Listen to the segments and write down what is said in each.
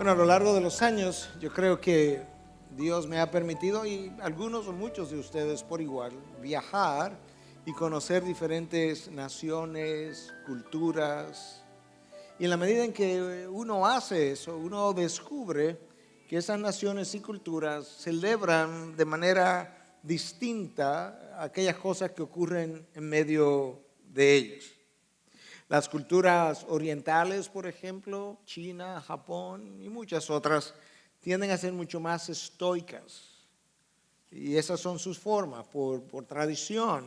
Bueno, a lo largo de los años, yo creo que Dios me ha permitido, y algunos o muchos de ustedes por igual, viajar y conocer diferentes naciones, culturas. Y en la medida en que uno hace eso, uno descubre que esas naciones y culturas celebran de manera distinta aquellas cosas que ocurren en medio de ellos. Las culturas orientales, por ejemplo, China, Japón y muchas otras, tienden a ser mucho más estoicas. Y esas son sus formas, por tradición.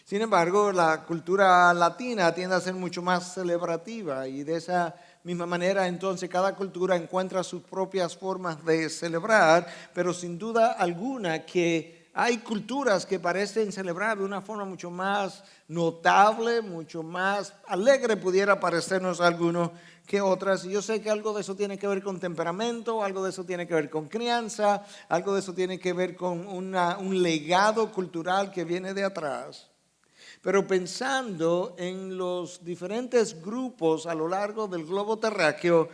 Sin embargo, la cultura latina tiende a ser mucho más celebrativa y de esa misma manera, entonces, cada cultura encuentra sus propias formas de celebrar, pero sin duda alguna que hay culturas que parecen celebrar de una forma mucho más notable, mucho más alegre pudiera parecernos a algunos que otras. Y yo sé que algo de eso tiene que ver con temperamento, algo de eso tiene que ver con crianza, algo de eso tiene que ver con un legado cultural que viene de atrás. Pero pensando en los diferentes grupos a lo largo del globo terráqueo,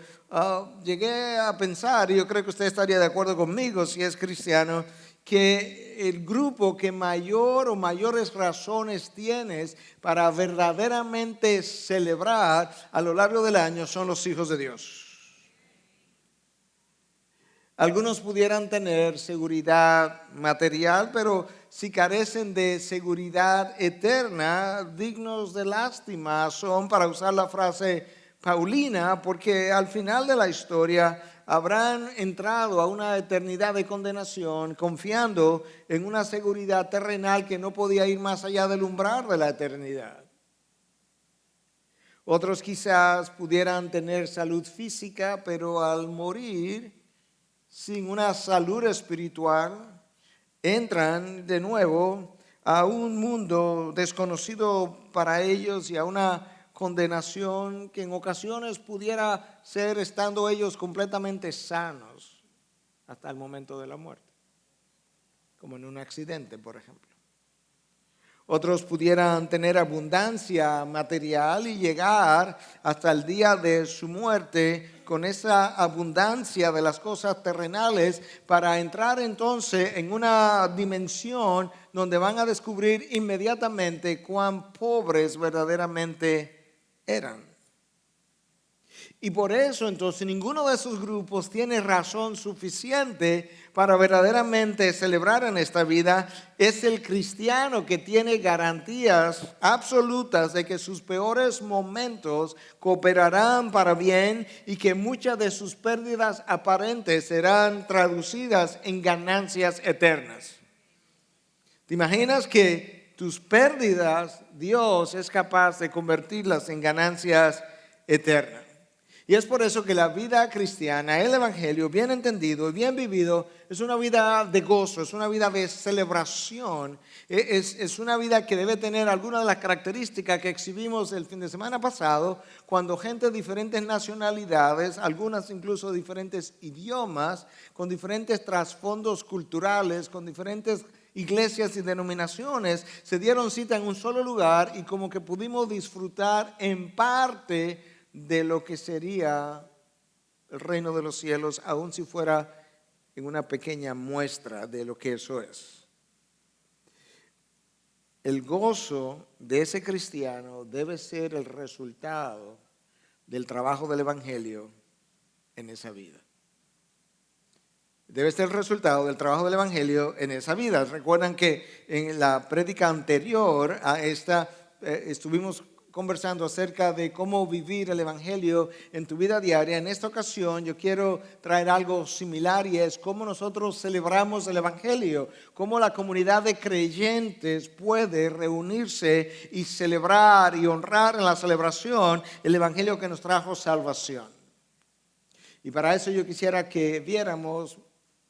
llegué a pensar, y yo creo que usted estaría de acuerdo conmigo si es cristiano, que el grupo que mayor o mayores razones tienes para verdaderamente celebrar a lo largo del año son los hijos de Dios. Algunos pudieran tener seguridad material, pero si carecen de seguridad eterna, dignos de lástima son, para usar la frase paulina, porque al final de la historia habrán entrado a una eternidad de condenación confiando en una seguridad terrenal que no podía ir más allá del umbral de la eternidad. Otros quizás pudieran tener salud física, pero al morir sin una salud espiritual, entran de nuevo a un mundo desconocido para ellos y a una condenación que en ocasiones pudiera ser estando ellos completamente sanos hasta el momento de la muerte, como en un accidente, por ejemplo. Otros pudieran tener abundancia material y llegar hasta el día de su muerte con esa abundancia de las cosas terrenales para entrar entonces en una dimensión donde van a descubrir inmediatamente cuán pobres verdaderamente eran. Y por eso entonces ninguno de esos grupos tiene razón suficiente para verdaderamente celebrar en esta vida. Es el cristiano que tiene garantías absolutas de que sus peores momentos cooperarán para bien y que muchas de sus pérdidas aparentes serán traducidas en ganancias eternas. ¿Te imaginas que tus pérdidas Dios es capaz de convertirlas en ganancias eternas? Y es por eso que la vida cristiana, el evangelio bien entendido y bien vivido, es una vida de gozo, es una vida de celebración, es una vida que debe tener algunas de las características que exhibimos el fin de semana pasado, cuando gente de diferentes nacionalidades, algunas incluso diferentes idiomas, con diferentes trasfondos culturales, con diferentes iglesias y denominaciones, se dieron cita en un solo lugar y como que pudimos disfrutar en parte de lo que sería el reino de los cielos, aun si fuera en una pequeña muestra de lo que eso es. El gozo de ese cristiano debe ser el resultado del trabajo del evangelio en esa vida. Debe ser el resultado del trabajo del evangelio en esa vida. Recuerdan que en la prédica anterior a esta estuvimos conversando acerca de cómo vivir el evangelio en tu vida diaria. En esta ocasión yo quiero traer algo similar y es cómo nosotros celebramos el evangelio, cómo la comunidad de creyentes puede reunirse y celebrar y honrar en la celebración el evangelio que nos trajo salvación. Y para eso yo quisiera que viéramos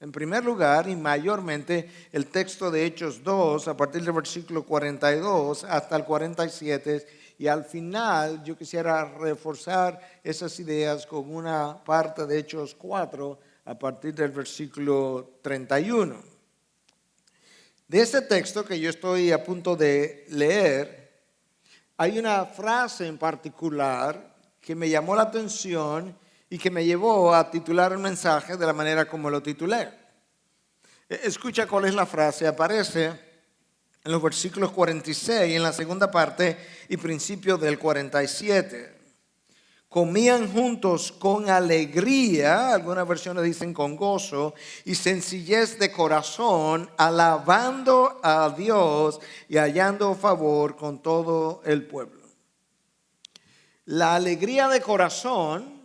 en primer lugar y mayormente el texto de Hechos 2 a partir del versículo 42 hasta el 47. Y al final yo quisiera reforzar esas ideas con una parte de Hechos 4 a partir del versículo 31. De este texto que yo estoy a punto de leer, hay una frase en particular que me llamó la atención y que me llevó a titular el mensaje de la manera como lo titulé. Escucha cuál es la frase. Aparece en los versículos 46, en la segunda parte y principio del 47. Comían juntos con alegría, algunas versiones dicen con gozo, y sencillez de corazón, alabando a Dios y hallando favor con todo el pueblo. La alegría de corazón,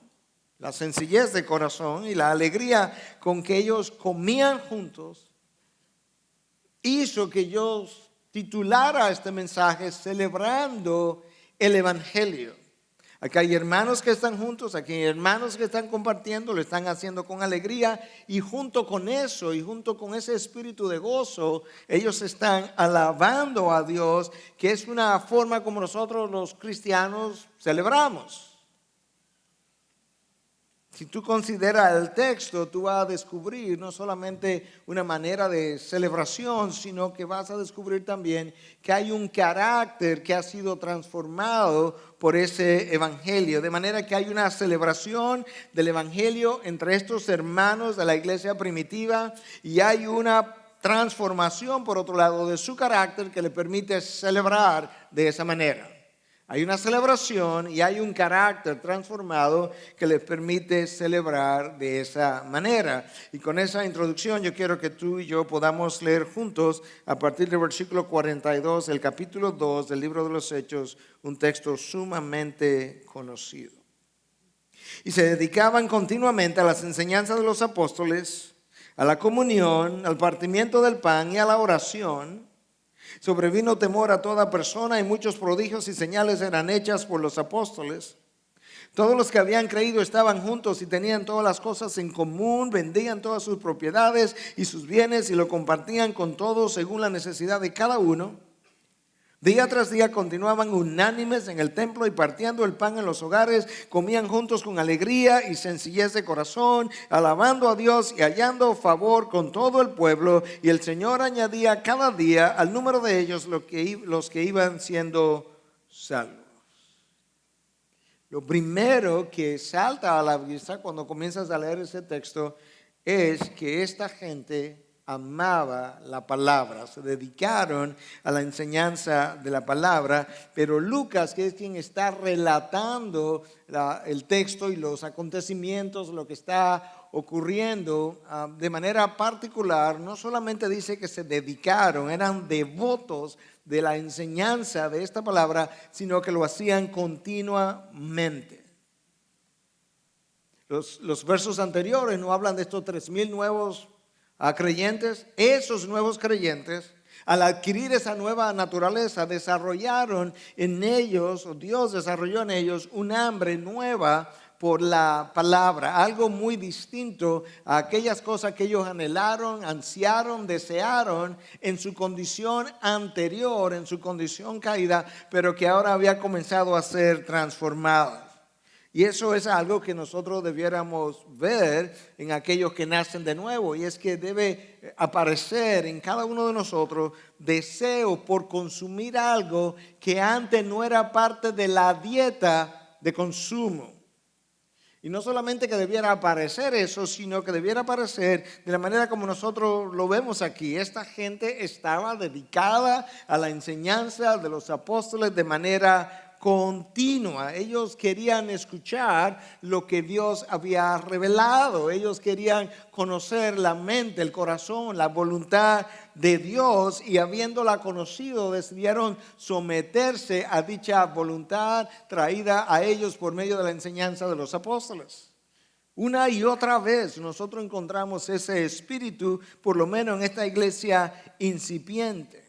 la sencillez de corazón y la alegría con que ellos comían juntos hizo que yo titulara este mensaje celebrando el Evangelio. Aquí hay hermanos que están juntos, aquí hay hermanos que están compartiendo, lo están haciendo con alegría y junto con eso y junto con ese espíritu de gozo, ellos están alabando a Dios, que es una forma como nosotros los cristianos celebramos. Si tú consideras el texto, tú vas a descubrir no solamente una manera de celebración, sino que vas a descubrir también que hay un carácter que ha sido transformado por ese evangelio. De manera que hay una celebración del evangelio entre estos hermanos de la iglesia primitiva y hay una transformación, por otro lado, de su carácter que le permite celebrar de esa manera. Hay una celebración y hay un carácter transformado que les permite celebrar de esa manera. Y con esa introducción yo quiero que tú y yo podamos leer juntos a partir del versículo 42 del capítulo 2 del libro de los Hechos, un texto sumamente conocido. Y se dedicaban continuamente a las enseñanzas de los apóstoles, a la comunión, al partimiento del pan y a la oración. Sobrevino temor a toda persona y muchos prodigios y señales eran hechas por los apóstoles. Todos los que habían creído estaban juntos y tenían todas las cosas en común, vendían todas sus propiedades y sus bienes y lo compartían con todos según la necesidad de cada uno. Día tras día continuaban unánimes en el templo y partiendo el pan en los hogares, comían juntos con alegría y sencillez de corazón, alabando a Dios y hallando favor con todo el pueblo. Y el Señor añadía cada día al número de ellos los que iban siendo salvos. Lo primero que salta a la vista cuando comienzas a leer ese texto es que esta gente amaba la palabra, se dedicaron a la enseñanza de la palabra, pero Lucas, que es quien está relatando el texto y los acontecimientos, lo que está ocurriendo de manera particular, no solamente dice que se dedicaron, eran devotos de la enseñanza de esta palabra, sino que lo hacían continuamente. Los versos anteriores no hablan de estos 3,000 nuevos creyentes. Esos nuevos creyentes, al adquirir esa nueva naturaleza, desarrollaron en ellos, o Dios desarrolló en ellos, un hambre nueva por la palabra, algo muy distinto a aquellas cosas que ellos anhelaron, ansiaron, desearon en su condición anterior, en su condición caída, pero que ahora había comenzado a ser transformada. Y eso es algo que nosotros debiéramos ver en aquellos que nacen de nuevo. Y es que debe aparecer en cada uno de nosotros deseo por consumir algo que antes no era parte de la dieta de consumo. Y no solamente que debiera aparecer eso, sino que debiera aparecer de la manera como nosotros lo vemos aquí. Esta gente estaba dedicada a la enseñanza de los apóstoles de manera continua. Ellos querían escuchar lo que Dios había revelado. Ellos querían conocer la mente, el corazón, la voluntad de Dios, y habiéndola conocido decidieron someterse a dicha voluntad traída a ellos por medio de la enseñanza de los apóstoles. Una y otra vez nosotros encontramos ese espíritu, por lo menos en esta iglesia incipiente.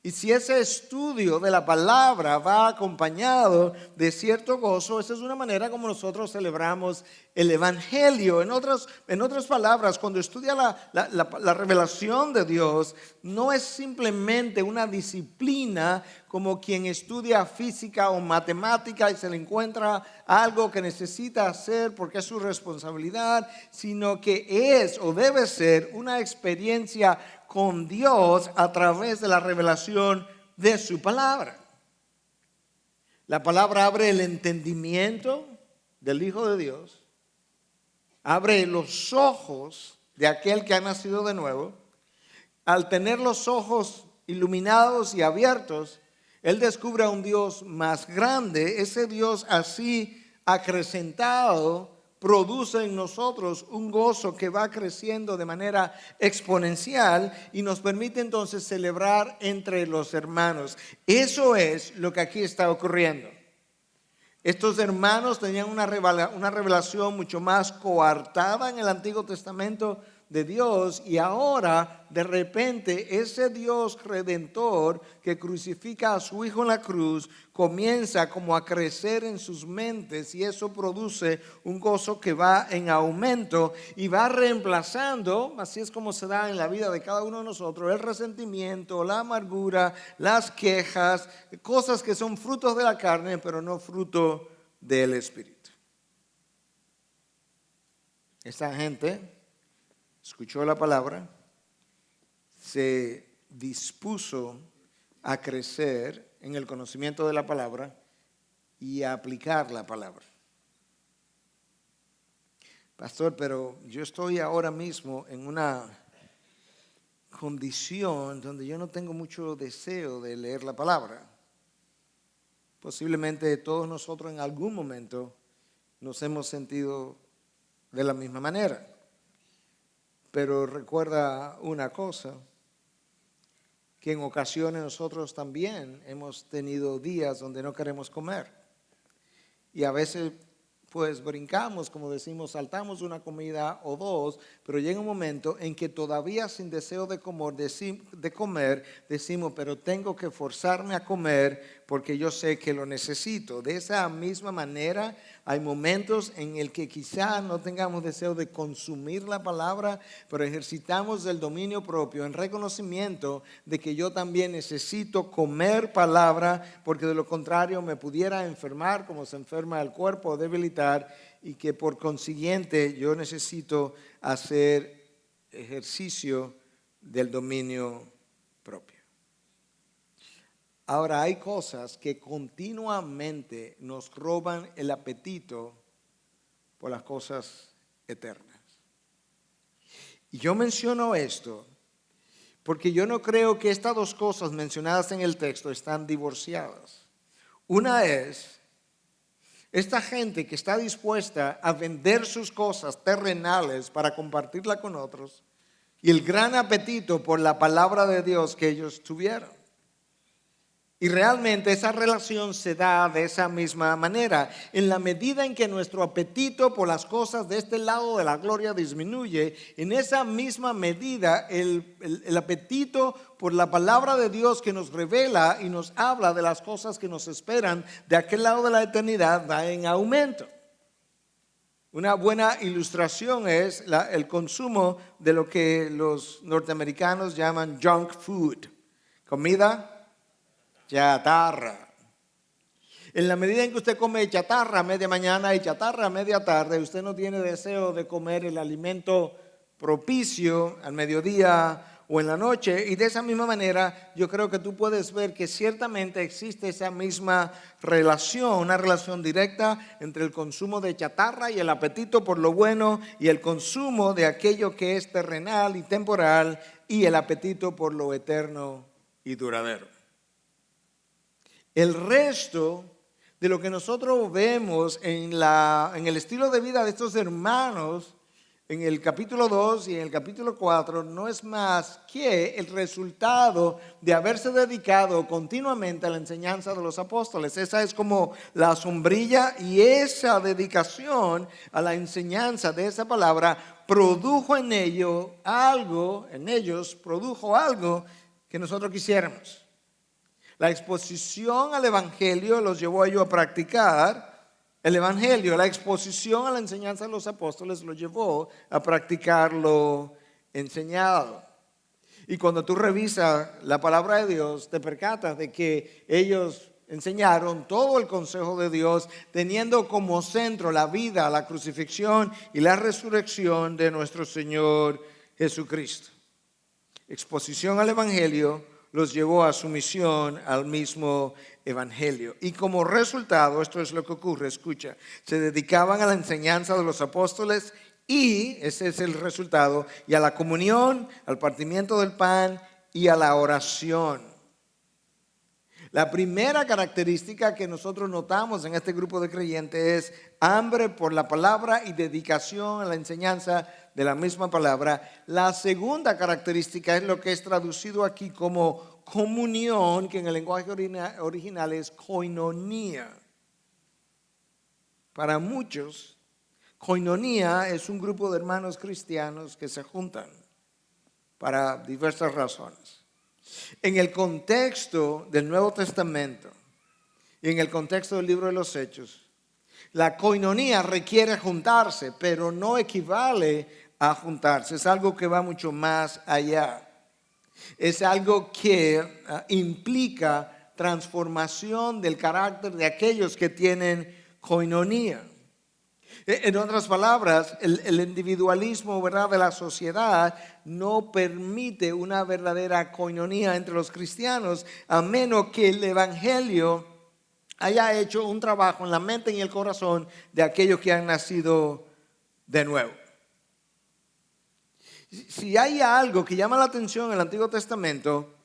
Y si ese estudio de la palabra va acompañado de cierto gozo, esa es una manera como nosotros celebramos el evangelio. En otras palabras, cuando estudia la revelación de Dios, no es simplemente una disciplina como quien estudia física o matemática y se le encuentra algo que necesita hacer porque es su responsabilidad, sino que es o debe ser una experiencia con Dios a través de la revelación de su palabra. La palabra abre el entendimiento del Hijo de Dios abre los ojos de aquel que ha nacido de nuevo. Al tener los ojos iluminados y abiertos, él descubre a un Dios más grande. Ese Dios así acrecentado produce en nosotros un gozo que va creciendo de manera exponencial y nos permite entonces celebrar entre los hermanos. Eso es lo que aquí está ocurriendo. Estos hermanos tenían una revelación mucho más coartada en el Antiguo Testamento de Dios, y ahora de repente ese Dios redentor que crucifica a su Hijo en la cruz comienza como a crecer en sus mentes, y eso produce un gozo que va en aumento y va reemplazando, así es como se da en la vida de cada uno de nosotros, el resentimiento, la amargura, las quejas, cosas que son frutos de la carne pero no fruto del Espíritu. Esta gente escuchó la palabra, se dispuso a crecer en el conocimiento de la palabra y a aplicar la palabra. Pastor, pero yo estoy ahora mismo en una condición donde yo no tengo mucho deseo de leer la palabra. Posiblemente todos nosotros en algún momento nos hemos sentido de la misma manera. Pero recuerda una cosa, que en ocasiones nosotros también hemos tenido días donde no queremos comer. Y a veces pues brincamos, como decimos, saltamos una comida o dos, pero llega un momento en que todavía sin deseo de comer, decimos, pero tengo que forzarme a comer porque yo sé que lo necesito. De esa misma manera, hay momentos en el que quizá no tengamos deseo de consumir la palabra, pero ejercitamos el dominio propio en reconocimiento de que yo también necesito comer palabra, porque de lo contrario me pudiera enfermar como se enferma el cuerpo, debilitar, y que por consiguiente yo necesito hacer ejercicio del dominio propio. Ahora, hay cosas que continuamente nos roban el apetito por las cosas eternas. Y yo menciono esto porque yo no creo que estas dos cosas mencionadas en el texto están divorciadas. Una es esta gente que está dispuesta a vender sus cosas terrenales para compartirla con otros, y el gran apetito por la palabra de Dios que ellos tuvieron. Y realmente esa relación se da de esa misma manera. En la medida en que nuestro apetito por las cosas de este lado de la gloria disminuye, en esa misma medida el apetito por la palabra de Dios que nos revela y nos habla de las cosas que nos esperan de aquel lado de la eternidad va en aumento. Una buena ilustración es el consumo de lo que los norteamericanos llaman junk food, comida chatarra. En la medida en que usted come chatarra a media mañana y chatarra a media tarde, usted no tiene deseo de comer el alimento propicio al mediodía o en la noche. Y de esa misma manera yo creo que tú puedes ver que ciertamente existe esa misma relación, una relación directa entre el consumo de chatarra y el apetito por lo bueno, y el consumo de aquello que es terrenal y temporal y el apetito por lo eterno y duradero. El resto de lo que nosotros vemos en el estilo de vida de estos hermanos en el capítulo 2 y en el capítulo 4 no es más que el resultado de haberse dedicado continuamente a la enseñanza de los apóstoles. Esa es como la sombrilla, y esa dedicación a la enseñanza de esa palabra produjo en ellos algo que nosotros quisiéramos. La exposición al Evangelio los llevó a ellos a practicar el Evangelio. La exposición a la enseñanza de los apóstoles los llevó a practicar lo enseñado. Y cuando tú revisas la palabra de Dios, te percatas de que ellos enseñaron todo el consejo de Dios, teniendo como centro la vida, la crucifixión y la resurrección de nuestro Señor Jesucristo. Exposición al Evangelio los llevó a sumisión al mismo Evangelio. Y como resultado, esto es lo que ocurre, escucha, se dedicaban a la enseñanza de los apóstoles Y ese es el resultado. Y a la comunión, al partimiento del pan y a la oración. La primera característica que nosotros notamos en este grupo de creyentes es hambre por la palabra y dedicación a la enseñanza de la misma palabra. La segunda característica es lo que es traducido aquí como comunión, que en el lenguaje original es koinonía. Para muchos, koinonía es un grupo de hermanos cristianos que se juntan para diversas razones. En el contexto del Nuevo Testamento y en el contexto del libro de los Hechos, la koinonía requiere juntarse, pero no equivale a juntarse. Es algo que va mucho más allá. Es algo que implica transformación del carácter de aquellos que tienen koinonía. En otras palabras, el individualismo, ¿verdad?, de la sociedad no permite una verdadera koinonía entre los cristianos, a menos que el evangelio haya hecho un trabajo en la mente y en el corazón de aquellos que han nacido de nuevo. Si hay algo que llama la atención en el Antiguo Testamento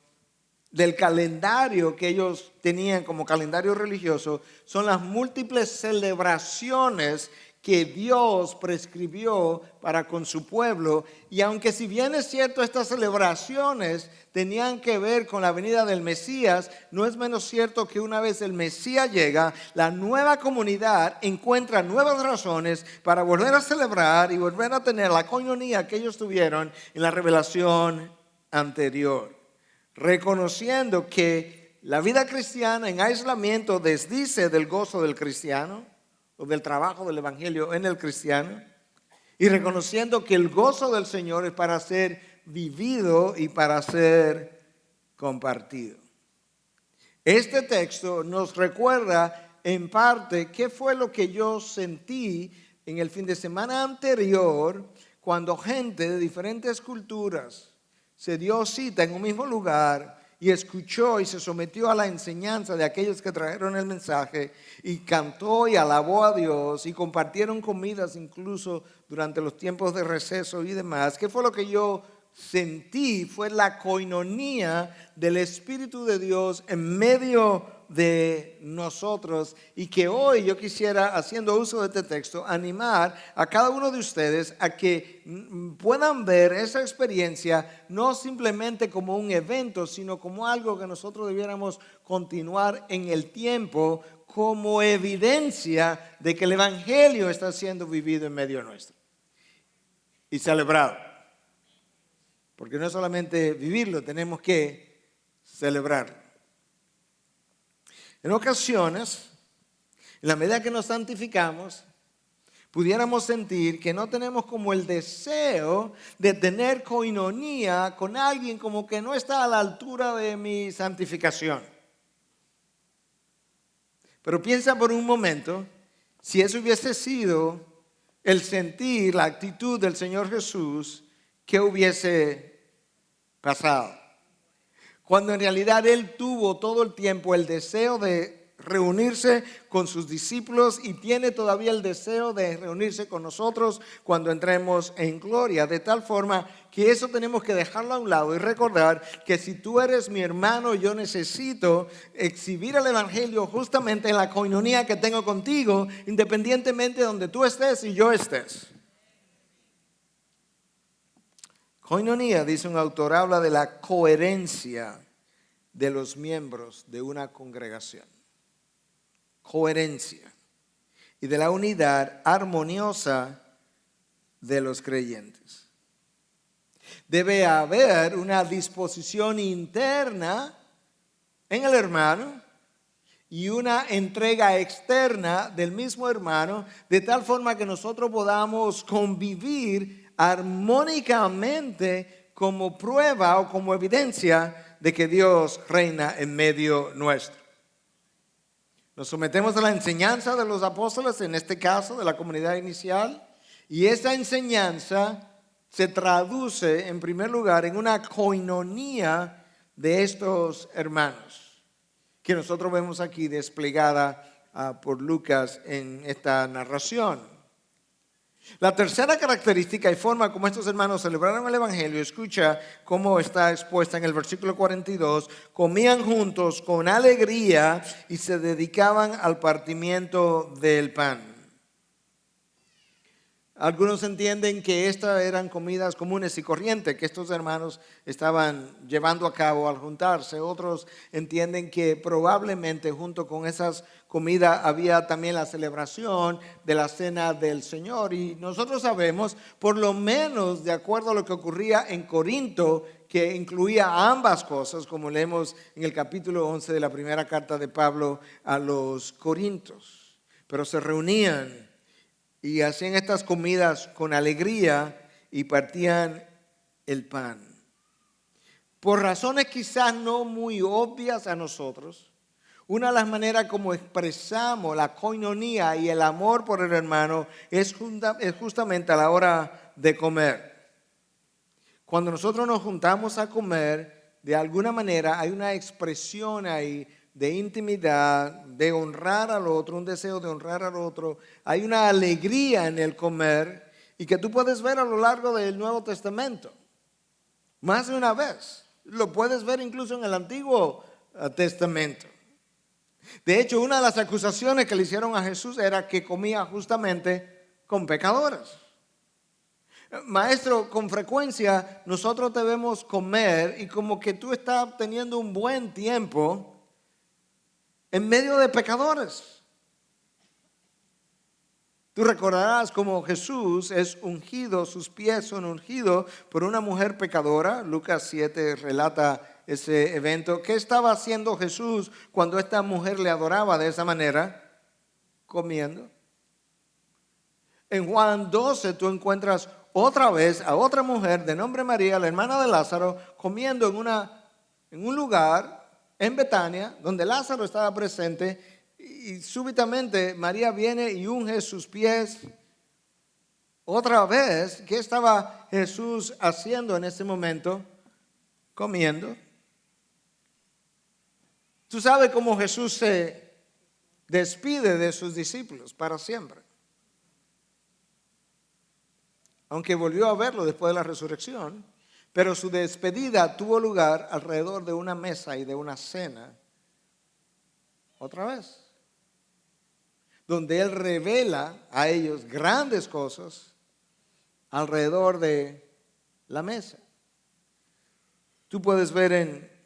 del calendario que ellos tenían como calendario religioso, son las múltiples celebraciones que Dios prescribió para con su pueblo. Y aunque si bien es cierto estas celebraciones tenían que ver con la venida del Mesías, no es menos cierto que una vez el Mesías llega, la nueva comunidad encuentra nuevas razones para volver a celebrar y volver a tener la koinonía que ellos tuvieron en la revelación anterior, reconociendo que la vida cristiana en aislamiento desdice del gozo del cristiano o del trabajo del evangelio en el cristiano, y reconociendo que el gozo del Señor es para ser vivido y para ser compartido. Este texto nos recuerda en parte qué fue lo que yo sentí en el fin de semana anterior cuando gente de diferentes culturas se dio cita en un mismo lugar y escuchó y se sometió a la enseñanza de aquellos que trajeron el mensaje y cantó y alabó a Dios y compartieron comidas incluso durante los tiempos de receso y demás. ¿Qué fue lo que yo sentí? Fue la koinonía del Espíritu de Dios en medio de nosotros, y que hoy yo quisiera, haciendo uso de este texto, animar a cada uno de ustedes a que puedan ver esa experiencia no simplemente como un evento, sino como algo que nosotros debiéramos continuar en el tiempo como evidencia de que el evangelio está siendo vivido en medio nuestro y celebrado. Porque no es solamente vivirlo, tenemos que celebrarlo. En ocasiones, en la medida que nos santificamos, pudiéramos sentir que no tenemos como el deseo de tener koinonía con alguien como que no está a la altura de mi santificación. Pero piensa por un momento, si eso hubiese sido el sentir, la actitud del Señor Jesús, ¿qué hubiese pasado? Cuando en realidad Él tuvo todo el tiempo el deseo de reunirse con sus discípulos y tiene todavía el deseo de reunirse con nosotros cuando entremos en gloria. De tal forma que eso tenemos que dejarlo a un lado y recordar que si tú eres mi hermano, yo necesito exhibir el evangelio justamente en la koinonía que tengo contigo, independientemente de donde tú estés y yo estés. Koinonía, dice un autor, habla de la coherencia de los miembros de una congregación. Coherencia. Y de la unidad armoniosa de los creyentes. Debe haber una disposición interna en el hermano y una entrega externa del mismo hermano, de tal forma que nosotros podamos convivir armónicamente como prueba o como evidencia de que Dios reina en medio nuestro. Nos sometemos a la enseñanza de los apóstoles, en este caso de la comunidad inicial, y esa enseñanza se traduce en primer lugar en una koinonía de estos hermanos, que nosotros vemos aquí desplegada por Lucas en esta narración. La tercera característica y forma como estos hermanos celebraron el Evangelio, escucha cómo está expuesta en el versículo 42, comían juntos con alegría y se dedicaban al partimiento del pan. Algunos entienden que estas eran comidas comunes y corrientes que estos hermanos estaban llevando a cabo al juntarse. Otros entienden que probablemente junto con esas comidas había también la celebración de la cena del Señor. Y nosotros sabemos, por lo menos de acuerdo a lo que ocurría en Corinto, que incluía ambas cosas, como leemos en el capítulo 11 de la primera carta de Pablo a los Corintios. Pero se reunían y hacían estas comidas con alegría y partían el pan. Por razones quizás no muy obvias a nosotros, una de las maneras como expresamos la koinonía y el amor por el hermano es justamente a la hora de comer. Cuando nosotros nos juntamos a comer, de alguna manera hay una expresión ahí de intimidad, de honrar al otro, un deseo de honrar al otro. Hay una alegría en el comer y que tú puedes ver a lo largo del Nuevo Testamento. Más de una vez. Lo puedes ver incluso en el Antiguo Testamento. De hecho, una de las acusaciones que le hicieron a Jesús era que comía justamente con pecadores. Maestro, con frecuencia nosotros debemos comer y como que tú estás teniendo un buen tiempo en medio de pecadores. Tú recordarás como Jesús es ungido, sus pies son ungidos por una mujer pecadora. Lucas 7 relata ese evento. ¿Qué estaba haciendo Jesús cuando esta mujer le adoraba de esa manera? Comiendo. En Juan 12 tú encuentras otra vez a otra mujer de nombre María, la hermana de Lázaro, comiendo en un lugar en Betania, donde Lázaro estaba presente, y súbitamente María viene y unge sus pies. Otra vez, ¿qué estaba Jesús haciendo en ese momento? Comiendo. Tú sabes cómo Jesús se despide de sus discípulos para siempre. Aunque volvió a verlo después de la resurrección, pero su despedida tuvo lugar alrededor de una mesa y de una cena. Otra vez. Donde Él revela a ellos grandes cosas alrededor de la mesa. Tú puedes ver en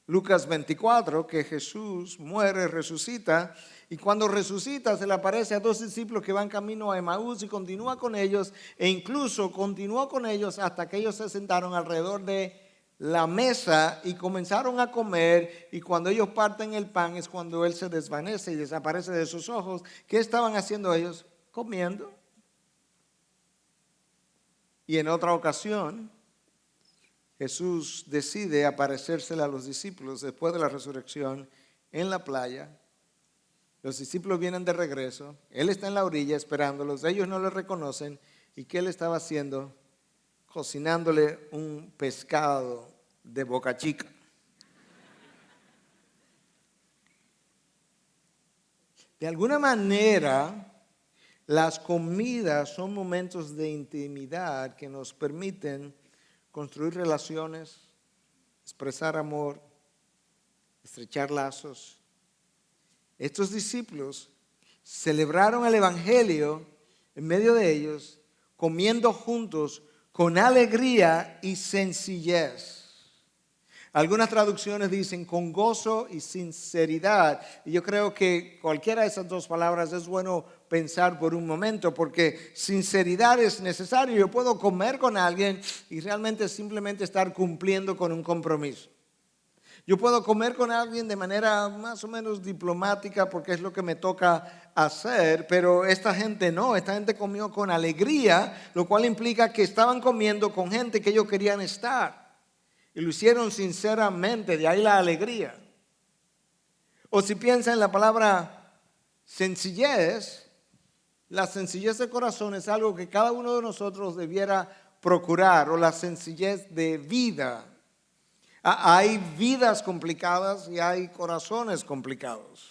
Lucas 24 que Jesús muere, resucita, y cuando resucita se le aparece a dos discípulos que van camino a Emaús y continúa con ellos, e incluso continuó con ellos hasta que ellos se sentaron alrededor de la mesa y comenzaron a comer, y cuando ellos parten el pan es cuando Él se desvanece y desaparece de sus ojos. ¿Qué estaban haciendo ellos? Comiendo. Y en otra ocasión Jesús decide aparecérsele a los discípulos después de la resurrección en la playa. Los discípulos vienen de regreso, Él está en la orilla esperándolos, ellos no lo reconocen. ¿Y qué Él estaba haciendo? Cocinándole un pescado de boca chica. De alguna manera, las comidas son momentos de intimidad que nos permiten construir relaciones, expresar amor, estrechar lazos. Estos discípulos celebraron el Evangelio en medio de ellos, comiendo juntos con alegría y sencillez. Algunas traducciones dicen con gozo y sinceridad. Y yo creo que cualquiera de esas dos palabras es bueno pensar por un momento, porque sinceridad es necesario. Yo puedo comer con alguien y realmente simplemente estar cumpliendo con un compromiso. Yo puedo comer con alguien de manera más o menos diplomática porque es lo que me toca hacer, pero esta gente no, esta gente comió con alegría, lo cual implica que estaban comiendo con gente que ellos querían estar. Y lo hicieron sinceramente, de ahí la alegría. O si piensa en la palabra sencillez, la sencillez de corazón es algo que cada uno de nosotros debiera procurar, o la sencillez de vida. Hay vidas complicadas y hay corazones complicados.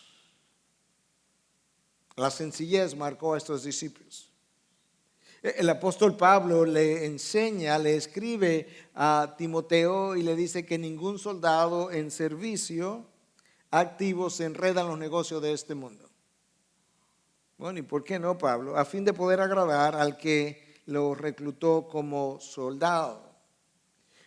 La sencillez marcó a estos discípulos. El apóstol Pablo le enseña, le escribe a Timoteo y le dice que ningún soldado en servicio activo se enreda en los negocios de este mundo. Bueno, ¿y por qué no, Pablo? A fin de poder agradar al que lo reclutó como soldado.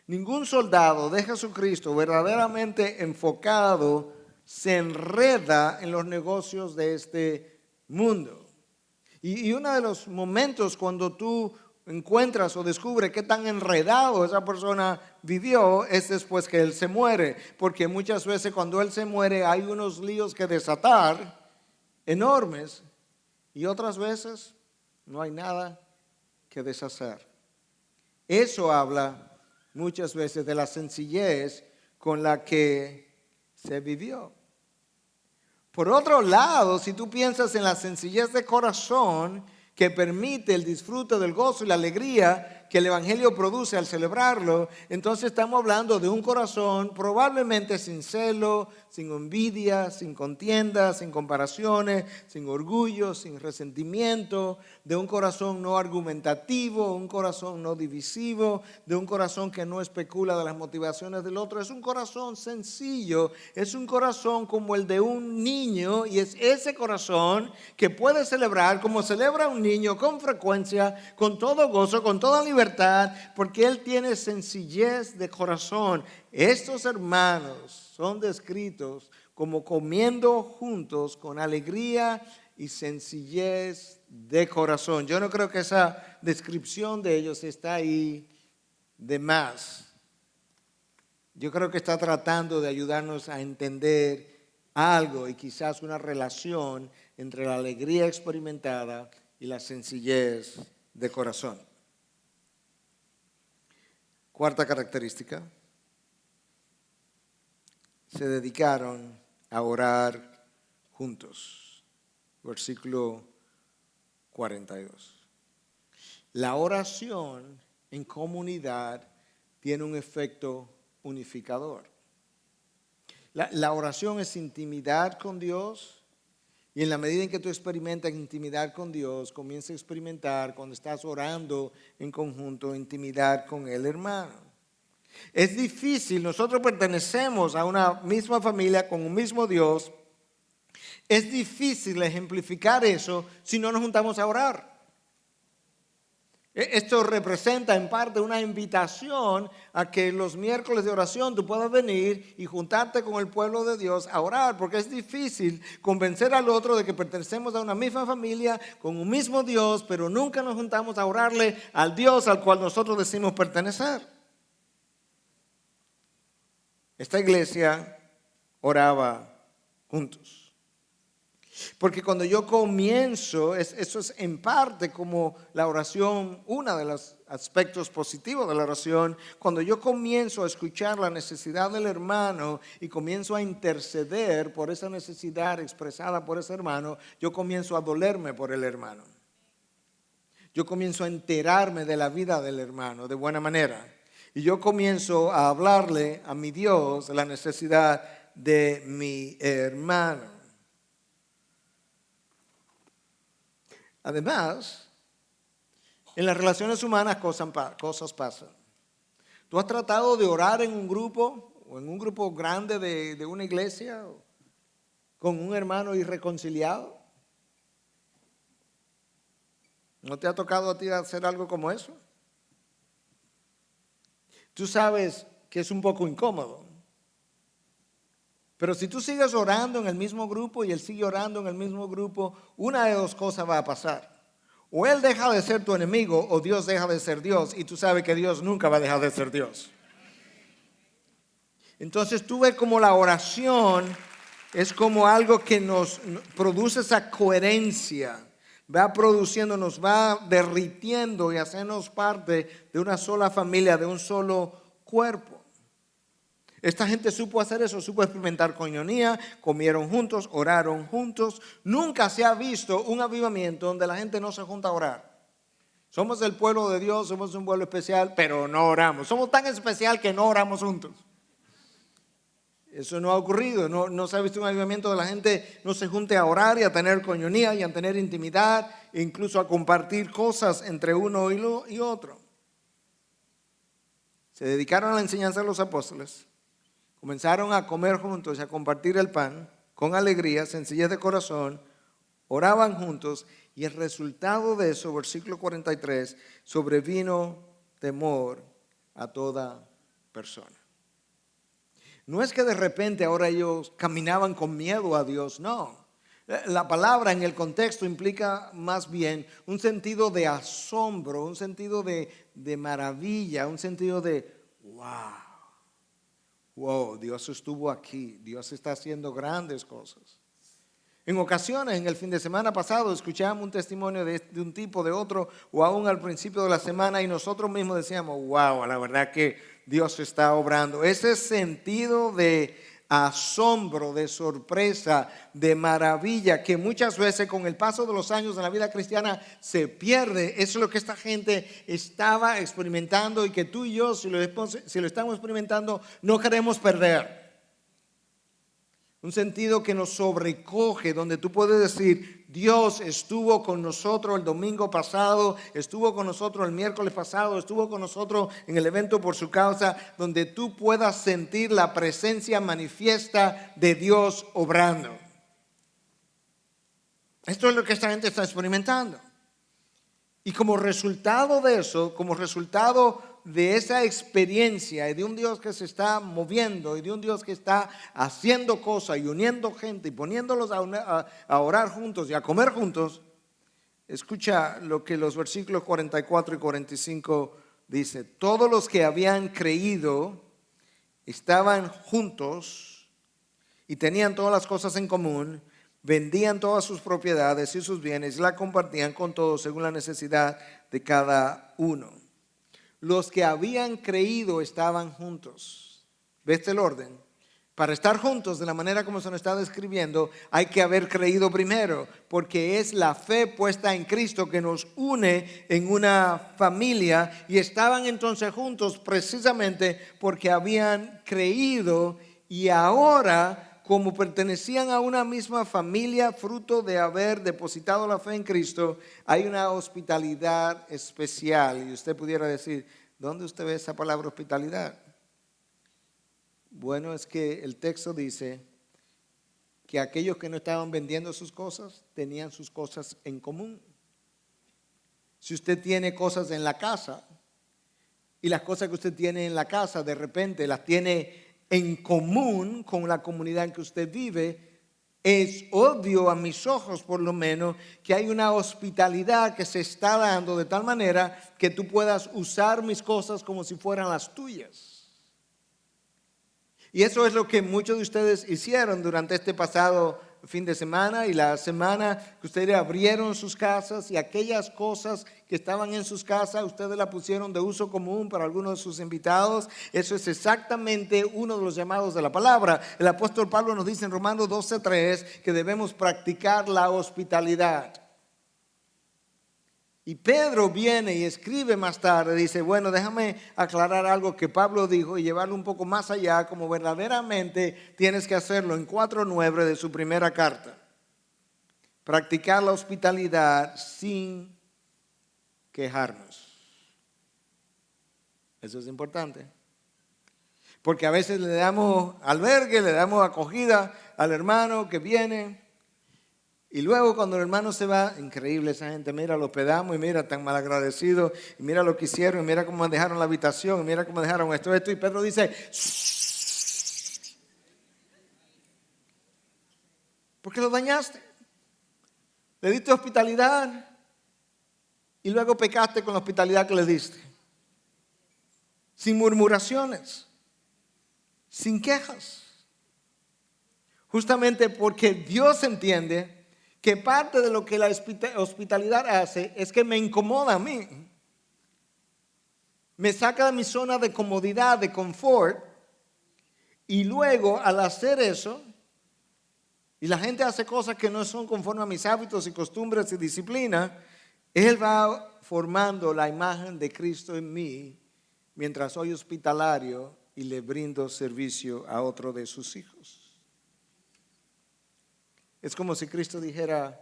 Ningún soldado de Jesucristo verdaderamente enfocado se enreda en los negocios de este mundo. Y uno de los momentos cuando tú encuentras o descubres qué tan enredado esa persona vivió es después que él se muere. Porque muchas veces cuando él se muere hay unos líos que desatar enormes y otras veces no hay nada que deshacer. Eso habla muchas veces de la sencillez con la que se vivió. Por otro lado, si tú piensas en la sencillez de corazón que permite el disfrute del gozo y la alegría que el Evangelio produce al celebrarlo, entonces estamos hablando de un corazón probablemente sin celo, sin envidia, sin contienda, sin comparaciones, sin orgullo, sin resentimiento, de un corazón no argumentativo, un corazón no divisivo, de un corazón que no especula de las motivaciones del otro. Es un corazón sencillo, es un corazón como el de un niño, y es ese corazón que puede celebrar como celebra un niño con frecuencia, con todo gozo, con toda libertad, porque él tiene sencillez de corazón. Estos hermanos son descritos como comiendo juntos con alegría y sencillez de corazón. Yo no creo que esa descripción de ellos está ahí de más. Yo creo que está tratando de ayudarnos a entender algo y quizás una relación entre la alegría experimentada y la sencillez de corazón. Cuarta característica. Se dedicaron a orar juntos. Versículo 42. La oración en comunidad tiene un efecto unificador. La oración es intimidad con Dios, y en la medida en que tú experimentas intimidad con Dios, comienzas a experimentar cuando estás orando en conjunto intimidad con el hermano. Es difícil, nosotros pertenecemos a una misma familia con un mismo Dios. Es difícil ejemplificar eso si no nos juntamos a orar. Esto representa en parte una invitación a que los miércoles de oración tú puedas venir y juntarte con el pueblo de Dios a orar, porque es difícil convencer al otro de que pertenecemos a una misma familia, con un mismo Dios, pero nunca nos juntamos a orarle al Dios al cual nosotros decimos pertenecer. Esta iglesia oraba juntos. Porque cuando yo comienzo, eso es en parte como la oración, uno de los aspectos positivos de la oración, cuando yo comienzo a escuchar la necesidad del hermano y comienzo a interceder por esa necesidad expresada por ese hermano, yo comienzo a dolerme por el hermano. Yo comienzo a enterarme de la vida del hermano de buena manera. Y yo comienzo a hablarle a mi Dios de la necesidad de mi hermano. Además, en las relaciones humanas cosas pasan. ¿Tú has tratado de orar en un grupo o en un grupo grande de una iglesia con un hermano irreconciliado? ¿No te ha tocado a ti hacer algo como eso? Tú sabes que es un poco incómodo. Pero si tú sigues orando en el mismo grupo y él sigue orando en el mismo grupo, una de dos cosas va a pasar. O él deja de ser tu enemigo o Dios deja de ser Dios, y tú sabes que Dios nunca va a dejar de ser Dios. Entonces tú ves como la oración es como algo que nos produce esa coherencia, va produciendo, nos va derritiendo y hacernos parte de una sola familia, de un solo cuerpo. Esta gente supo hacer eso, supo experimentar coinonía, comieron juntos, oraron juntos. Nunca se ha visto un avivamiento donde la gente no se junta a orar. Somos el pueblo de Dios, somos un pueblo especial, pero no oramos. Somos tan especial que no oramos juntos. Eso no ha ocurrido, no se ha visto un avivamiento de la gente, no se junte a orar y a tener coinonía y a tener intimidad, e incluso a compartir cosas entre uno y otro. Se dedicaron a la enseñanza de los apóstoles, comenzaron a comer juntos y a compartir el pan con alegría, sencillez de corazón, oraban juntos y el resultado de eso, versículo 43, sobrevino temor a toda persona. No es que de repente ahora ellos caminaban con miedo a Dios, no. La palabra en el contexto implica más bien un sentido de asombro, un sentido de maravilla, un sentido de wow, Dios estuvo aquí, Dios está haciendo grandes cosas. En ocasiones, en el fin de semana pasado, escuchábamos un testimonio de un tipo, de otro, o aún al principio de la semana, y nosotros mismos decíamos, wow, la verdad que Dios está obrando. Ese sentido de asombro, de sorpresa, de maravilla, que muchas veces con el paso de los años en la vida cristiana se pierde. Eso es lo que esta gente estaba experimentando y que tú y yo, si lo estamos experimentando, no queremos perder. Un sentido que nos sobrecoge, donde tú puedes decir, Dios estuvo con nosotros el domingo pasado, estuvo con nosotros el miércoles pasado, estuvo con nosotros en el evento por su causa, donde tú puedas sentir la presencia manifiesta de Dios obrando. Esto es lo que esta gente está experimentando. Y como resultado de eso, como resultado de esa experiencia y de un Dios que se está moviendo y de un Dios que está haciendo cosas y uniendo gente y poniéndolos a orar juntos y a comer juntos, escucha lo que los versículos 44 y 45 dice. Todos los que habían creído estaban juntos y tenían todas las cosas en común. Vendían todas sus propiedades y sus bienes y la compartían con todos según la necesidad de cada uno. Los que habían creído estaban juntos. ¿Ves el orden? Para estar juntos de la manera como se nos está describiendo, hay que haber creído primero, porque es la fe puesta en Cristo que nos une en una familia, y estaban entonces juntos precisamente porque habían creído, y ahora, como pertenecían a una misma familia, fruto de haber depositado la fe en Cristo, hay una hospitalidad especial. Y usted pudiera decir, ¿dónde usted ve esa palabra hospitalidad? Bueno, es que el texto dice que aquellos que no estaban vendiendo sus cosas, tenían sus cosas en común. Si usted tiene cosas en la casa, y las cosas que usted tiene en la casa, de repente las tiene en común con la comunidad en que usted vive, es obvio a mis ojos por lo menos que hay una hospitalidad que se está dando de tal manera que tú puedas usar mis cosas como si fueran las tuyas. Y eso es lo que muchos de ustedes hicieron durante este pasado fin de semana y la semana que ustedes abrieron sus casas, y aquellas cosas que estaban en sus casas ustedes las pusieron de uso común para algunos de sus invitados. Eso es exactamente uno de los llamados de la palabra. El apóstol Pablo nos dice en Romanos 12:3 que debemos practicar la hospitalidad. Y Pedro viene y escribe más tarde, dice, bueno, déjame aclarar algo que Pablo dijo y llevarlo un poco más allá, como verdaderamente tienes que hacerlo, en 4:9 de su primera carta. Practicar la hospitalidad sin quejarnos. Eso es importante. Porque a veces le damos albergue, le damos acogida al hermano que viene. Y luego cuando el hermano se va, increíble esa gente, mira, lo hospedamos y mira, tan mal agradecido, y mira lo que hicieron, y mira cómo dejaron la habitación, y mira cómo dejaron esto, y Pedro dice, shh, ¿por qué lo dañaste? Le diste hospitalidad y luego pecaste con la hospitalidad que le diste. Sin murmuraciones, sin quejas. Justamente porque Dios entiende que parte de lo que la hospitalidad hace es que me incomoda a mí. Me saca de mi zona de comodidad, de confort. Y luego al hacer eso, y la gente hace cosas que no son conforme a mis hábitos y costumbres y disciplina, Él va formando la imagen de Cristo en mí mientras soy hospitalario y le brindo servicio a otro de sus hijos. Es como si Cristo dijera,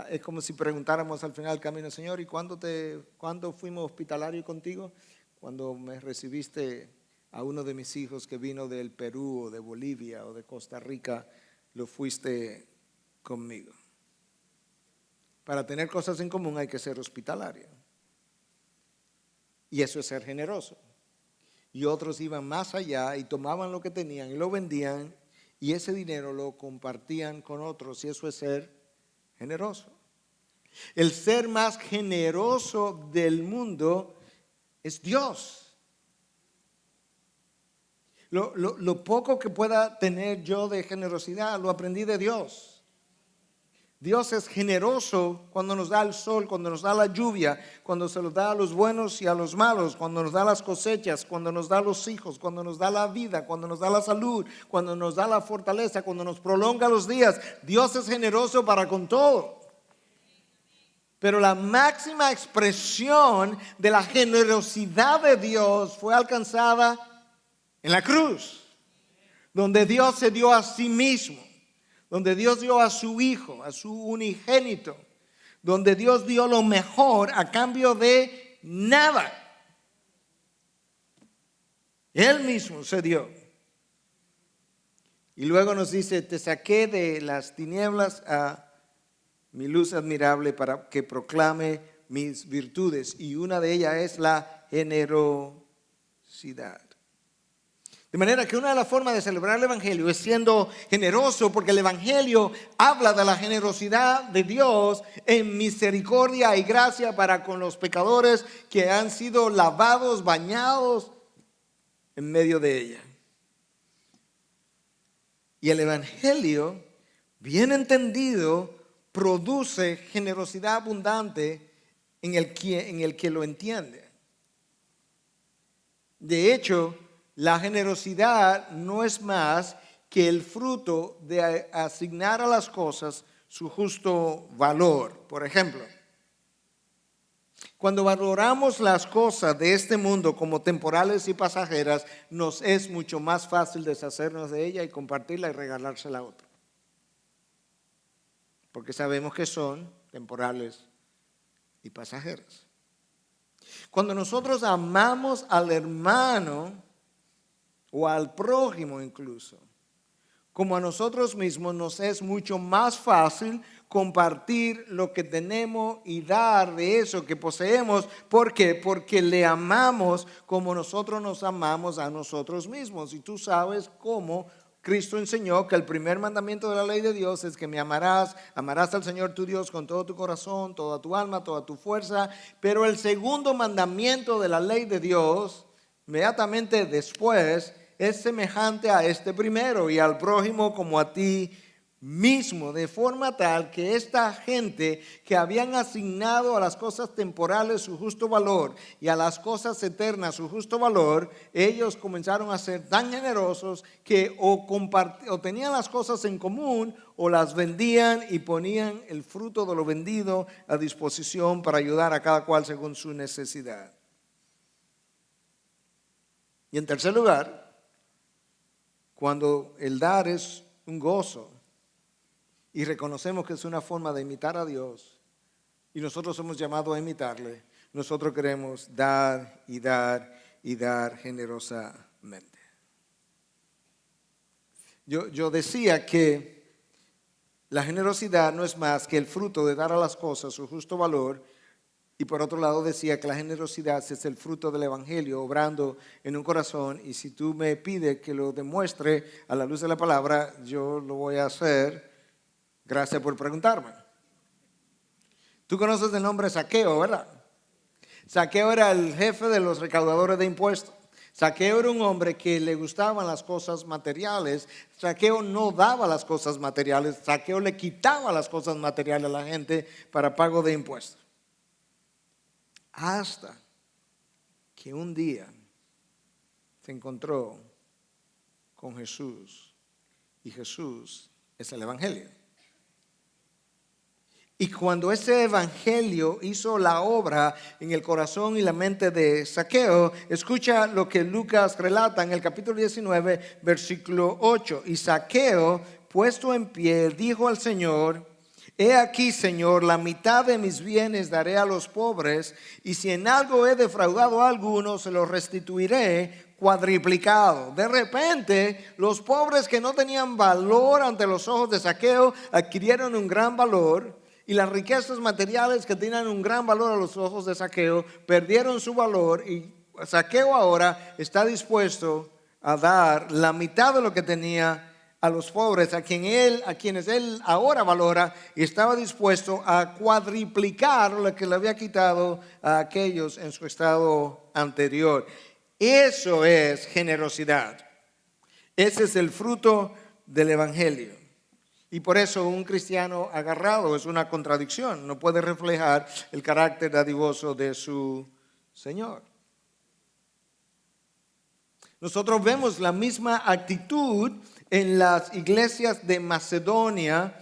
es como si preguntáramos al final del camino, Señor, ¿y cuándo fuimos hospitalarios contigo? Cuando me recibiste a uno de mis hijos que vino del Perú o de Bolivia o de Costa Rica, lo fuiste conmigo. Para tener cosas en común hay que ser hospitalario. Y eso es ser generoso. Y otros iban más allá y tomaban lo que tenían y lo vendían y ese dinero lo compartían con otros y eso es ser generoso. El ser más generoso del mundo es Dios. Lo poco que pueda tener yo de generosidad lo aprendí de Dios. Dios es generoso cuando nos da el sol, cuando nos da la lluvia, cuando se los da a los buenos y a los malos, cuando nos da las cosechas, cuando nos da los hijos, cuando nos da la vida, cuando nos da la salud, cuando nos da la fortaleza, cuando nos prolonga los días. Dios es generoso para con todo. Pero la máxima expresión de la generosidad de Dios fue alcanzada en la cruz, donde Dios se dio a sí mismo, donde Dios dio a su Hijo, a su unigénito, donde Dios dio lo mejor a cambio de nada. Él mismo se dio. Y luego nos dice, te saqué de las tinieblas a mi luz admirable para que proclame mis virtudes. Y una de ellas es la generosidad. De manera que una de las formas de celebrar el Evangelio es siendo generoso, porque el Evangelio habla de la generosidad de Dios en misericordia y gracia para con los pecadores que han sido lavados, bañados en medio de ella. Y el Evangelio, bien entendido, produce generosidad abundante en el que lo entiende. De hecho, la generosidad no es más que el fruto de asignar a las cosas su justo valor. Por ejemplo, cuando valoramos las cosas de este mundo como temporales y pasajeras, nos es mucho más fácil deshacernos de ella y compartirla y regalársela a otro. Porque sabemos que son temporales y pasajeras. Cuando nosotros amamos al hermano o al prójimo incluso, como a nosotros mismos, nos es mucho más fácil compartir lo que tenemos y dar de eso que poseemos. ¿Por qué? Porque le amamos como nosotros nos amamos a nosotros mismos. Y tú sabes cómo Cristo enseñó que el primer mandamiento de la ley de Dios es que me amarás al Señor tu Dios con todo tu corazón, toda tu alma, toda tu fuerza. Pero el segundo mandamiento de la ley de Dios, inmediatamente después, es semejante a este primero y al prójimo como a ti mismo, de forma tal que esta gente que habían asignado a las cosas temporales su justo valor y a las cosas eternas su justo valor, ellos comenzaron a ser tan generosos que o tenían las cosas en común o las vendían y ponían el fruto de lo vendido a disposición para ayudar a cada cual según su necesidad. Y en tercer lugar, cuando el dar es un gozo y reconocemos que es una forma de imitar a Dios y nosotros somos llamados a imitarle, nosotros queremos dar y dar y dar generosamente. Yo decía que la generosidad no es más que el fruto de dar a las cosas su justo valor. Y por otro lado decía que la generosidad es el fruto del Evangelio obrando en un corazón. Y si tú me pides que lo demuestre a la luz de la palabra, yo lo voy a hacer. Gracias por preguntarme. Tú conoces el nombre Zaqueo, ¿verdad? Zaqueo era el jefe de los recaudadores de impuestos. Zaqueo era un hombre que le gustaban las cosas materiales. Zaqueo no daba las cosas materiales. Zaqueo le quitaba las cosas materiales a la gente para pago de impuestos. Hasta que un día se encontró con Jesús y Jesús es el Evangelio. Y cuando ese evangelio hizo la obra en el corazón y la mente de Zaqueo, escucha lo que Lucas relata en el capítulo 19, versículo 8. Y Zaqueo, puesto en pie, dijo al Señor: He aquí, Señor, la mitad de mis bienes daré a los pobres, y si en algo he defraudado a alguno, se lo restituiré cuadriplicado. De repente, los pobres que no tenían valor ante los ojos de Zaqueo adquirieron un gran valor, y las riquezas materiales que tenían un gran valor a los ojos de Zaqueo perdieron su valor, y Zaqueo ahora está dispuesto a dar la mitad de lo que tenía a los pobres, a quienes él ahora valora, y estaba dispuesto a cuadriplicar lo que le había quitado a aquellos en su estado anterior. Eso es generosidad. Ese es el fruto del evangelio. Y por eso un cristiano agarrado es una contradicción. No puede reflejar el carácter dadivoso de su Señor. Nosotros vemos la misma actitud en las iglesias de Macedonia.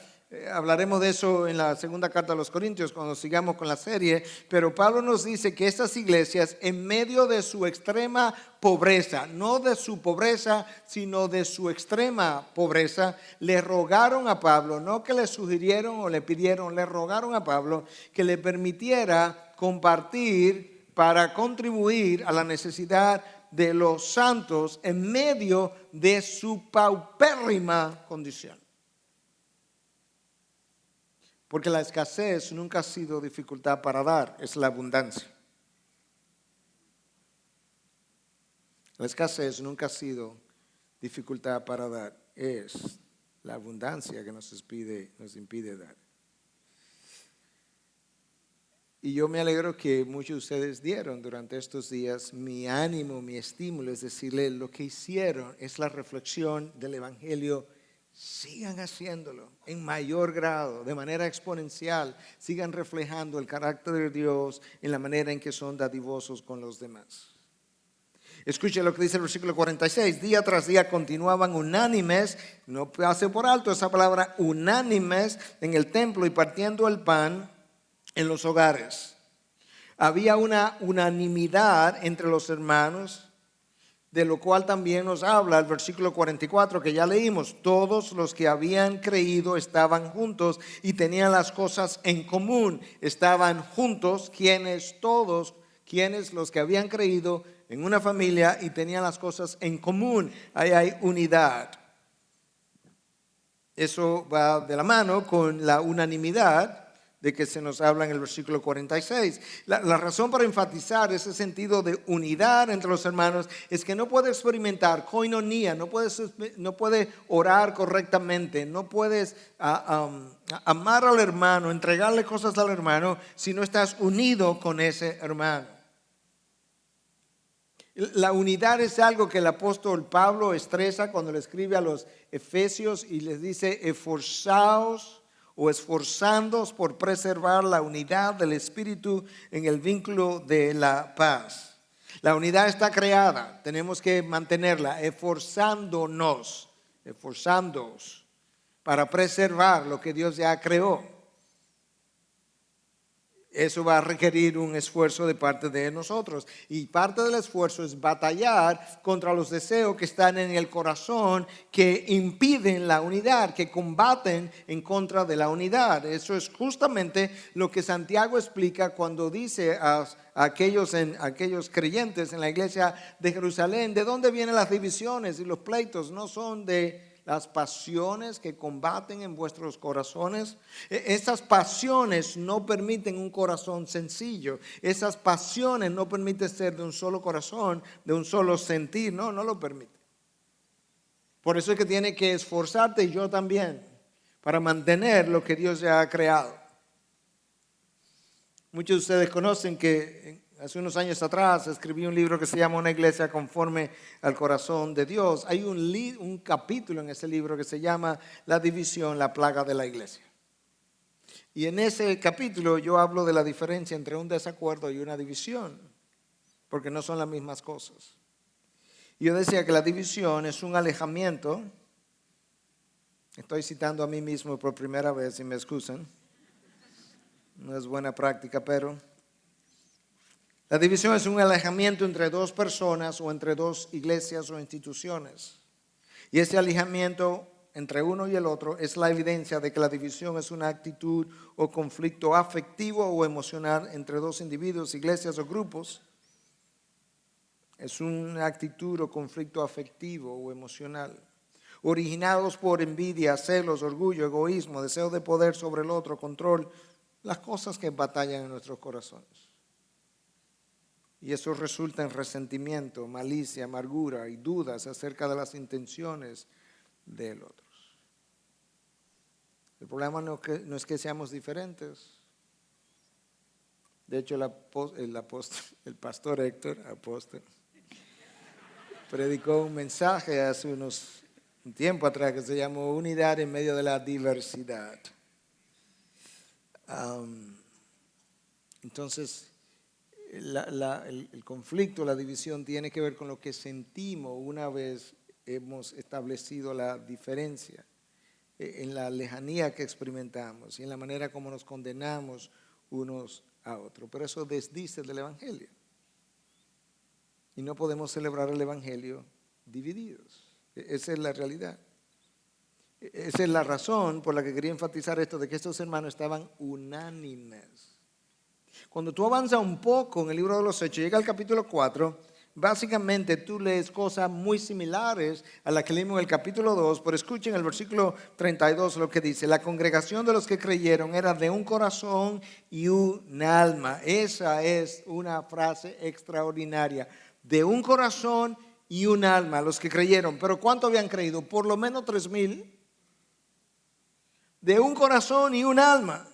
Hablaremos de eso en la segunda carta a los Corintios cuando sigamos con la serie. Pero Pablo nos dice que estas iglesias, en medio de su extrema pobreza, no de su pobreza, sino de su extrema pobreza, le rogaron a Pablo, no que le sugirieron o le pidieron, le rogaron a Pablo que le permitiera compartir para contribuir a la necesidad de los santos en medio de su paupérrima condición. Porque la escasez nunca ha sido dificultad para dar, es la abundancia. La escasez nunca ha sido dificultad para dar, es la abundancia que nos impide dar. Y yo me alegro que muchos de ustedes dieron durante estos días. Mi ánimo, mi estímulo es decirle, lo que hicieron es la reflexión del evangelio. Sigan haciéndolo en mayor grado, de manera exponencial. Sigan reflejando el carácter de Dios en la manera en que son dadivosos con los demás. Escuche lo que dice el versículo 46. Día tras día continuaban unánimes, no pase por alto esa palabra, unánimes en el templo y partiendo el pan en los hogares. Había una unanimidad entre los hermanos, de lo cual también nos habla el versículo 44 que ya leímos. Todos los que habían creído estaban juntos y tenían las cosas en común. Estaban juntos, quienes los que habían creído en una familia y tenían las cosas en común. Ahí hay unidad. Eso va de la mano con la unanimidad de que se nos habla en el versículo 46. La razón para enfatizar ese sentido de unidad entre los hermanos es que no puedes experimentar koinonía, no puedes orar correctamente, no puedes amar al hermano, entregarle cosas al hermano si no estás unido con ese hermano. La unidad es algo que el apóstol Pablo estresa cuando le escribe a los Efesios y les dice: esforzaos o esforzándoos por preservar la unidad del Espíritu en el vínculo de la paz. La unidad está creada, tenemos que mantenerla, esforzándonos para preservar lo que Dios ya creó. Eso va a requerir un esfuerzo de parte de nosotros. Y parte del esfuerzo es batallar contra los deseos que están en el corazón, que impiden la unidad, que combaten en contra de la unidad. Eso es justamente lo que Santiago explica cuando dice a aquellos creyentes en la iglesia de Jerusalén: ¿de dónde vienen las divisiones y los pleitos? ¿No son de las pasiones que combaten en vuestros corazones? Esas pasiones no permiten un corazón sencillo. Esas pasiones no permiten ser de un solo corazón, de un solo sentir. No lo permite. Por eso es que tienes que esforzarte, y yo también, para mantener lo que Dios ya ha creado. Muchos de ustedes conocen que hace unos años atrás escribí un libro que se llama Una iglesia conforme al corazón de Dios. Hay un capítulo en ese libro que se llama La división, la plaga de la iglesia. Y en ese capítulo yo hablo de la diferencia entre un desacuerdo y una división, porque no son las mismas cosas. Y yo decía que la división es un alejamiento. Estoy citando a mí mismo por primera vez, si me excusan. No es buena práctica, pero la división es un alejamiento entre dos personas o entre dos iglesias o instituciones. Y ese alejamiento entre uno y el otro es la evidencia de que la división es una actitud o conflicto afectivo o emocional entre dos individuos, iglesias o grupos. Es una actitud o conflicto afectivo o emocional, originados por envidia, celos, orgullo, egoísmo, deseo de poder sobre el otro, control, las cosas que batallan en nuestros corazones. Y eso resulta en resentimiento, malicia, amargura y dudas acerca de las intenciones del otro. El problema no es que seamos diferentes. De hecho, el pastor Héctor, apóstol, predicó un mensaje hace un tiempo atrás que se llamó Unidad en medio de la diversidad. Entonces, el conflicto, la división tiene que ver con lo que sentimos una vez hemos establecido la diferencia, en la lejanía que experimentamos y en la manera como nos condenamos unos a otros. Pero eso desdice del Evangelio. Y no podemos celebrar el Evangelio divididos. Esa es la realidad. Esa es la razón por la que quería enfatizar esto de que estos hermanos estaban unánimes. Cuando tú avanzas un poco en el libro de los Hechos, llega al capítulo 4, básicamente tú lees cosas muy similares a las que leímos en el capítulo 2, pero escuchen el versículo 32 lo que dice: la congregación de los que creyeron era de un corazón y un alma. Esa es una frase extraordinaria. De un corazón y un alma, los que creyeron. ¿Pero cuánto habían creído? Por lo menos 3,000. De un corazón y un alma.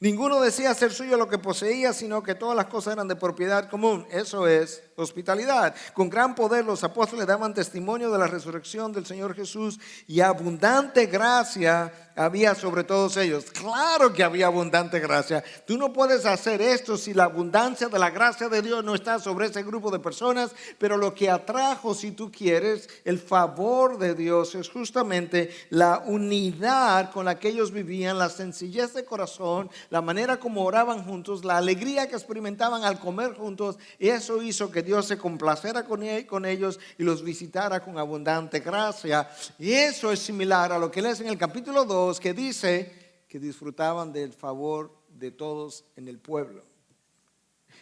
Ninguno decía ser suyo lo que poseía, sino que todas las cosas eran de propiedad común. Eso es hospitalidad. Con gran poder los apóstoles daban testimonio de la resurrección del Señor Jesús y abundante gracia había sobre todos ellos. Claro que había abundante gracia. Tú no puedes hacer esto si la abundancia de la gracia de Dios no está sobre ese grupo de personas, pero lo que atrajo, si tú quieres, el favor de Dios es justamente la unidad con la que ellos vivían, la sencillez de corazón, la manera como oraban juntos, la alegría que experimentaban al comer juntos. Y eso hizo que Dios se complacera con ellos y los visitara con abundante gracia. Y eso es similar a lo que lees en el capítulo 2, que dice que disfrutaban del favor de todos en el pueblo.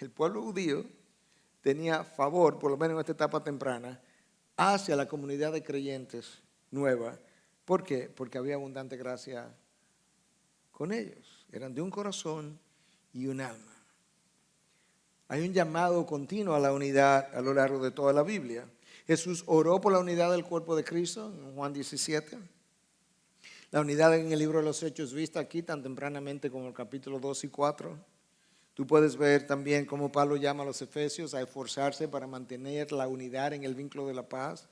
El pueblo judío tenía favor, por lo menos en esta etapa temprana, hacia la comunidad de creyentes nueva. ¿Por qué? Porque había abundante gracia con ellos. Eran de un corazón y un alma. Hay un llamado continuo a la unidad a lo largo de toda la Biblia. Jesús oró por la unidad del cuerpo de Cristo en Juan 17. La unidad en el libro de los Hechos vista aquí tan tempranamente como el capítulo 2 y 4. Tú puedes ver también cómo Pablo llama a los efesios a esforzarse para mantener la unidad en el vínculo de la paz.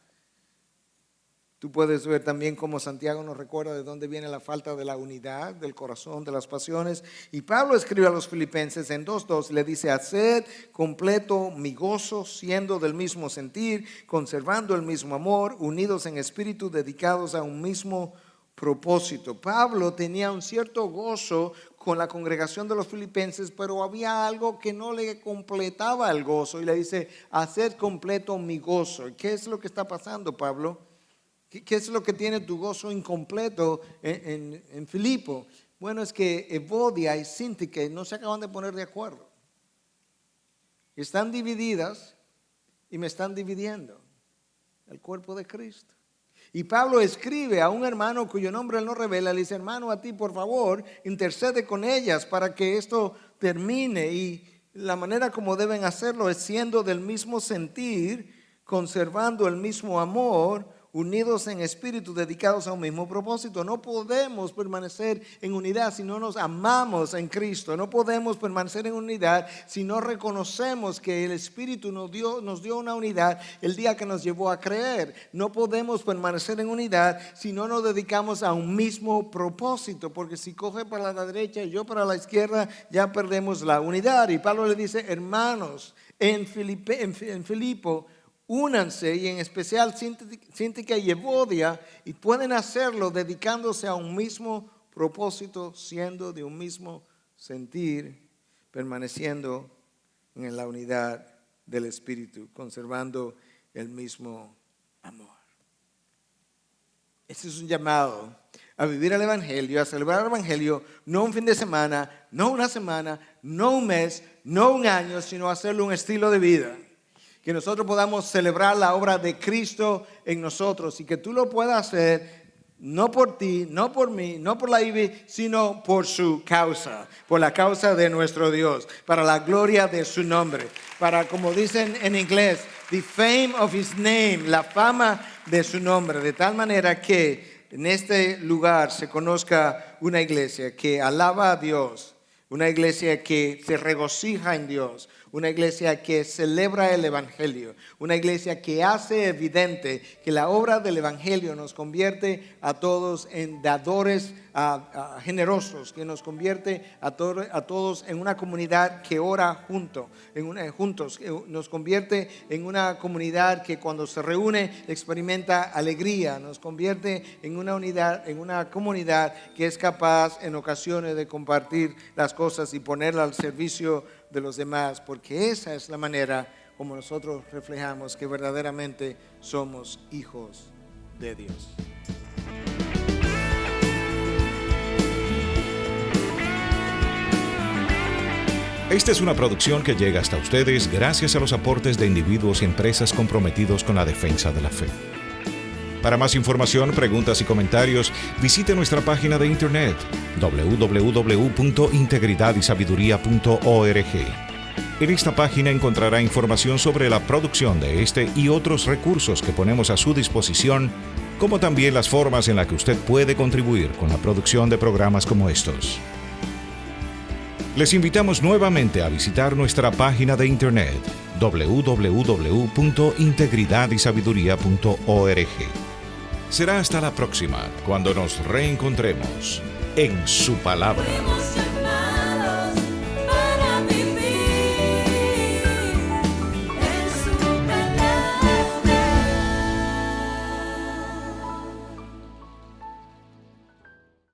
Tú puedes ver también cómo Santiago nos recuerda de dónde viene la falta de la unidad, del corazón, de las pasiones. Y Pablo escribe a los filipenses en 2:2, le dice: haced completo mi gozo, siendo del mismo sentir, conservando el mismo amor, unidos en espíritu, dedicados a un mismo propósito. Pablo tenía un cierto gozo con la congregación de los filipenses, pero había algo que no le completaba el gozo. Y le dice: haced completo mi gozo. ¿Qué es lo que está pasando, Pablo? ¿Qué es lo que tiene tu gozo incompleto en Filipo? Bueno, es que Evodia y Síntique no se acaban de poner de acuerdo. Están divididas y me están dividiendo el cuerpo de Cristo. Y Pablo escribe a un hermano cuyo nombre él no revela, le dice: hermano, a ti por favor, intercede con ellas para que esto termine. Y la manera como deben hacerlo es siendo del mismo sentir, conservando el mismo amor, unidos en espíritu, dedicados a un mismo propósito. No podemos permanecer en unidad si no nos amamos en Cristo. No podemos permanecer en unidad si no reconocemos que el Espíritu nos dio una unidad el día que nos llevó a creer. No podemos permanecer en unidad si no nos dedicamos a un mismo propósito, porque si coge para la derecha y yo para la izquierda, ya perdemos la unidad. Y Pablo le dice: hermanos, en Filipo, únanse, y en especial Síntique y Evodia, y pueden hacerlo dedicándose a un mismo propósito, siendo de un mismo sentir, permaneciendo en la unidad del Espíritu, conservando el mismo amor. Este es un llamado a vivir el Evangelio, a celebrar el Evangelio, no un fin de semana, no una semana, no un mes, no un año, sino hacerlo un estilo de vida. Que nosotros podamos celebrar la obra de Cristo en nosotros y que tú lo puedas hacer no por ti, no por mí, no por la IBI, sino por su causa, por la causa de nuestro Dios, para la gloria de su nombre, para, como dicen en inglés, the fame of his name, la fama de su nombre, de tal manera que en este lugar se conozca una iglesia que alaba a Dios, una iglesia que se regocija en Dios, una iglesia que celebra el Evangelio, una iglesia que hace evidente que la obra del Evangelio nos convierte a todos en dadores generosos, que nos convierte a todos en una comunidad que ora juntos, nos convierte en una comunidad que cuando se reúne experimenta alegría, nos convierte en una unidad, en una comunidad que es capaz en ocasiones de compartir las cosas y ponerla al servicio de los demás, porque esa es la manera como nosotros reflejamos que verdaderamente somos hijos de Dios. Esta es una producción que llega hasta ustedes gracias a los aportes de individuos y empresas comprometidos con la defensa de la fe. Para más información, preguntas y comentarios, visite nuestra página de internet www.integridadysabiduría.org. En esta página encontrará información sobre la producción de este y otros recursos que ponemos a su disposición, como también las formas en las que usted puede contribuir con la producción de programas como estos. Les invitamos nuevamente a visitar nuestra página de internet www.integridadysabiduría.org. Será hasta la próxima, cuando nos reencontremos en su palabra.